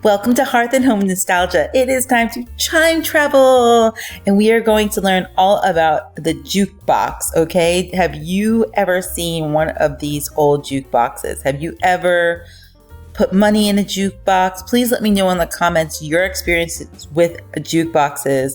Welcome to Hearth and Home Nostalgia. It is time to time travel, and we are going to learn all about the jukebox, okay? Have you ever seen one of these old jukeboxes? Have you ever put money in a jukebox? Please let me know in the comments your experiences with jukeboxes.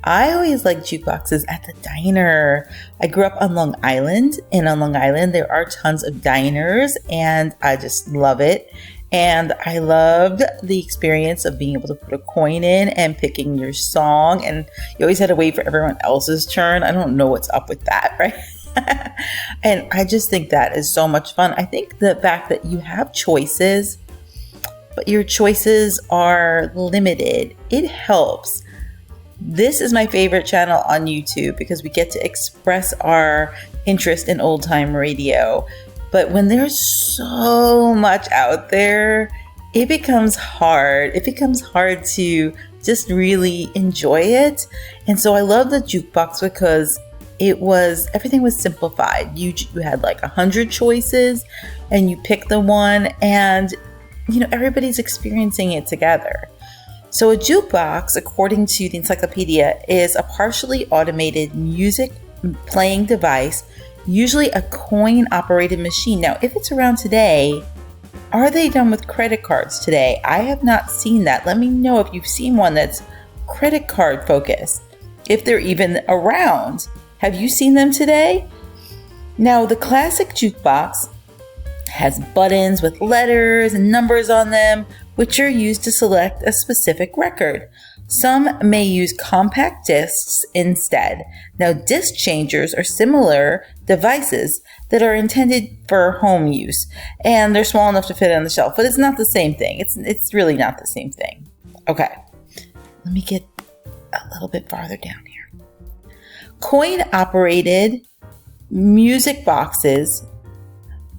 I always like jukeboxes at the diner. I grew up on Long Island, and on Long Island there are tons of diners, and I just love it. And I loved the experience of being able to put a coin in and picking your song. And you always had to wait for everyone else's turn. I don't know what's up with that, right? And I just think that is so much fun. I think the fact that you have choices, but your choices are limited, it helps. This is my favorite channel on YouTube because we get to express our interest in old time radio. But when there's so much out there, it becomes hard. It becomes hard to just really enjoy it. And so I love the jukebox because everything was simplified. You had like 100 choices and you pick the one, and everybody's experiencing it together. So a jukebox, according to the encyclopedia, is a partially automated music playing device, usually a coin-operated machine. Now, if it's around today, are they done with credit cards today? I have not seen that. Let me know if you've seen one that's credit card focused, if they're even around. Have you seen them today? Now, the classic jukebox has buttons with letters and numbers on them, which are used to select a specific record. Some may use compact discs instead. Now, disc changers are similar devices that are intended for home use, and they're small enough to fit on the shelf, but it's not the same thing. It's really not the same thing. Okay, let me get a little bit farther down here. Coin-operated music boxes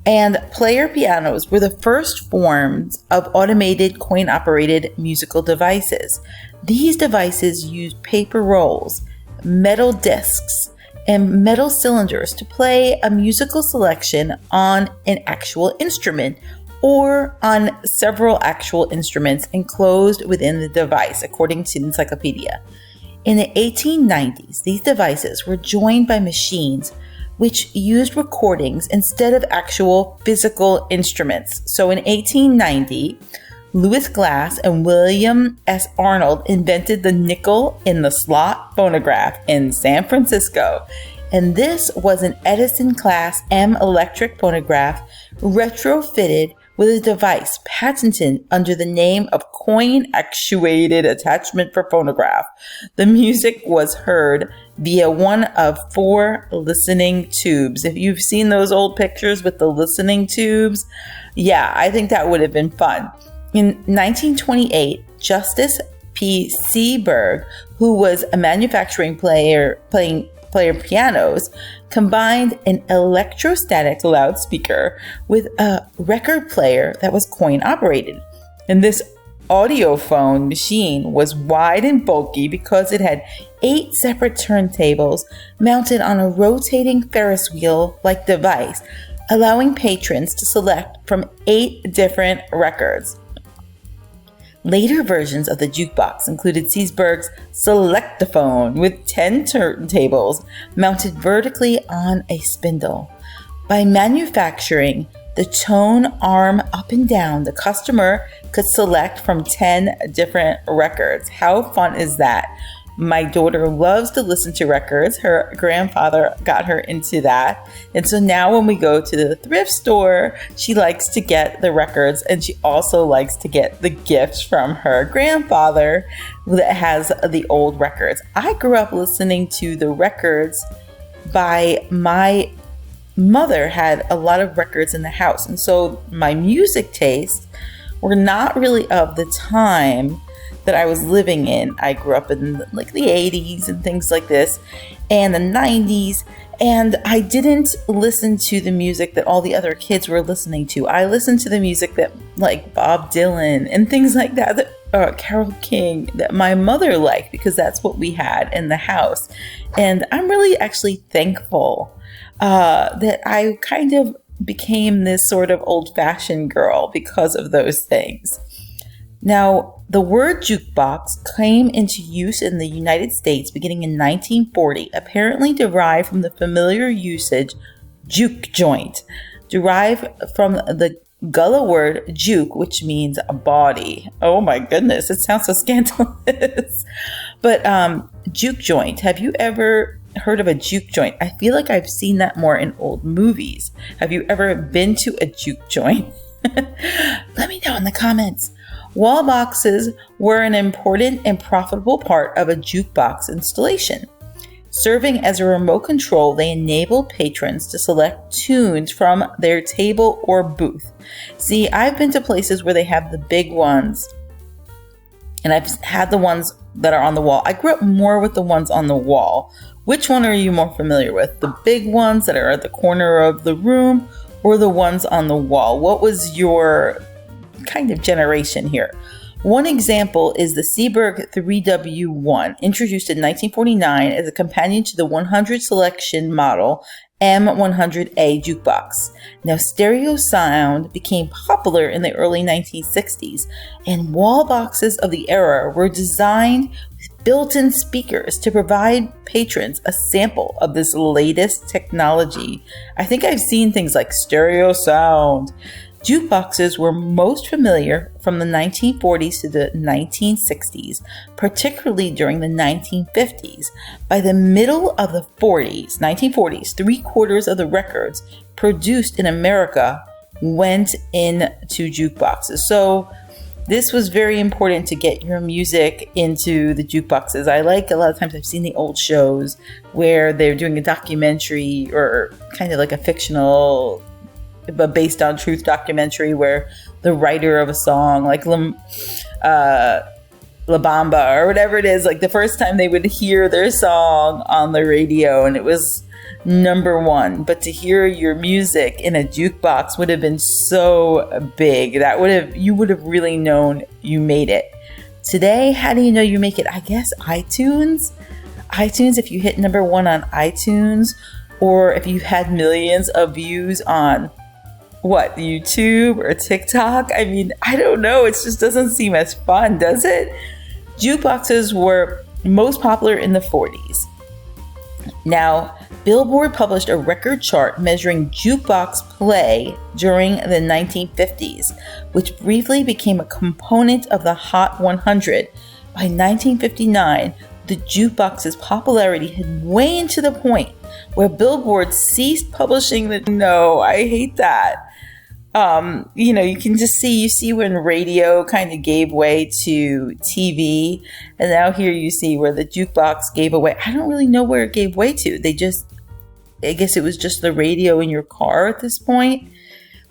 and player pianos were the first forms of automated coin-operated musical devices. These devices used paper rolls, metal discs, and metal cylinders to play a musical selection on an actual instrument or on several actual instruments enclosed within the device, according to the encyclopedia. In the 1890s, these devices were joined by machines which used recordings instead of actual physical instruments. So in 1890, Louis Glass and William S. Arnold invented the nickel in the slot phonograph in San Francisco. And this was an Edison Class M electric phonograph retrofitted with a device patented under the name of coin-actuated attachment for phonograph. The music was heard via one of 4 listening tubes. If you've seen those old pictures with the listening tubes, yeah, I think that would have been fun. In 1928, Justice P. Seaberg, who was a manufacturing player pianos, combined an electrostatic loudspeaker with a record player that was coin operated. And this audiophone machine was wide and bulky because it had 8 separate turntables mounted on a rotating Ferris wheel-like device, allowing patrons to select from 8 different records. Later versions of the jukebox included Seaberg's Selectaphone with 10 turntables mounted vertically on a spindle. By manufacturing the tone arm up and down, the customer could select from 10 different records. How fun is that? My daughter loves to listen to records. Her grandfather got her into that. And so now when we go to the thrift store, she likes to get the records, and she also likes to get the gifts from her grandfather that has the old records. I grew up listening to the records by my mother. Had a lot of records in the house. And so my music tastes were not really of the time that I was living in. I grew up in like the 80s and things like this, and the 90s, and I didn't listen to the music that all the other kids were listening to. I listened to the music that like Bob Dylan and things like that, Carole King, that my mother liked, because that's what we had in the house. And I'm really actually thankful that I kind of became this sort of old-fashioned girl because of those things. Now, the word jukebox came into use in the United States beginning in 1940, apparently derived from the familiar usage juke joint, derived from the Gullah word juke, which means a body. Oh my goodness, it sounds so scandalous. But juke joint, have you ever heard of a juke joint? I feel like I've seen that more in old movies. Have you ever been to a juke joint? Let me know in the comments. Wall boxes were an important and profitable part of a jukebox installation. Serving as a remote control, they enabled patrons to select tunes from their table or booth. See, I've been to places where they have the big ones, and I've had the ones that are on the wall. I grew up more with the ones on the wall. Which one are you more familiar with? The big ones that are at the corner of the room, or the ones on the wall? What was your kind of generation here? One example is the Seeburg 3W1, introduced in 1949 as a companion to the 100 selection model M100A jukebox. Now, stereo sound became popular in the early 1960s, and wall boxes of the era were designed with built-in speakers to provide patrons a sample of this latest technology. I think I've seen things like stereo sound. Jukeboxes were most familiar from the 1940s to the 1960s, particularly during the 1950s. By the middle of the 1940s, 3/4 of the records produced in America went into jukeboxes. So this was very important to get your music into the jukeboxes. I like, a lot of times I've seen the old shows where they're doing a documentary or kind of like a fictional but based on truth documentary where the writer of a song like La Bamba or whatever it is, like the first time they would hear their song on the radio and it was #1, but to hear your music in a jukebox would have been so big. You would have really known you made it. Today, how do you know you make it? I guess iTunes, if you hit #1 on iTunes, or if you've had millions of views on YouTube or TikTok? I mean, I don't know. It just doesn't seem as fun, does it? Jukeboxes were most popular in the 40s. Now, Billboard published a record chart measuring jukebox play during the 1950s, which briefly became a component of the Hot 100. By 1959, the jukebox's popularity had waned to the point where Billboard ceased publishing the. No, I hate that. You can just you see when radio kind of gave way to TV, and now here you see where the jukebox gave away. I don't really know where it gave way to. I guess it was just the radio in your car at this point.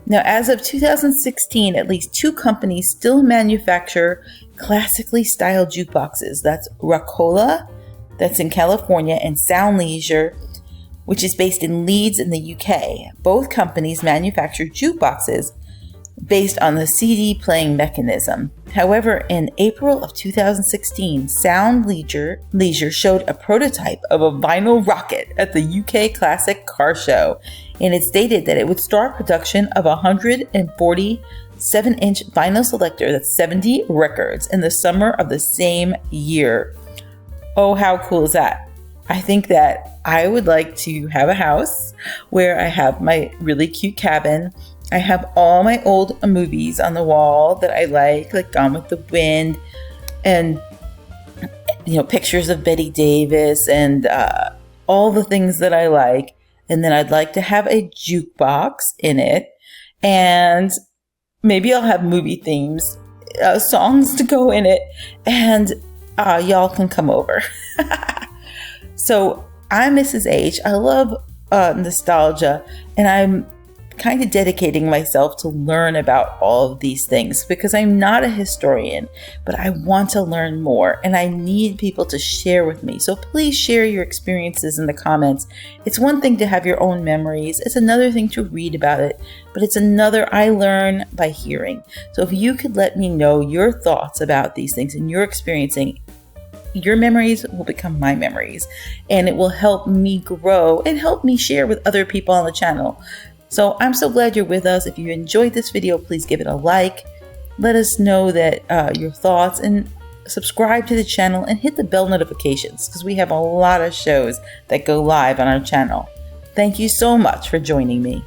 Now, as of 2016, at least 2 companies still manufacture classically styled jukeboxes. That's Rockola, that's in California, and Sound Leisure, which is based in Leeds in the UK. Both companies manufacture jukeboxes based on the CD playing mechanism. However, in April of 2016, Sound Leisure showed a prototype of a vinyl rocket at the UK Classic Car Show, and it stated that it would start production of a 147-inch vinyl selector, that's 70 records, in the summer of the same year. Oh, how cool is that? I think that I would like to have a house where I have my really cute cabin. I have all my old movies on the wall that I like Gone with the Wind, and pictures of Betty Davis and all the things that I like. And then I'd like to have a jukebox in it, and maybe I'll have movie themes, songs to go in it, and y'all can come over. So I'm Mrs. H. I love nostalgia, and I'm kind of dedicating myself to learn about all of these things because I'm not a historian, but I want to learn more, and I need people to share with me. So please share your experiences in the comments. It's one thing to have your own memories. It's another thing to read about it, but it's another I learn by hearing. So if you could let me know your thoughts about these things and your experiencing, your memories will become my memories, and it will help me grow and help me share with other people on the channel. So I'm so glad you're with us. If you enjoyed this video, please give it a like. let us know that your thoughts, and subscribe to the channel and hit the bell notifications because we have a lot of shows that go live on our channel. Thank you so much for joining me.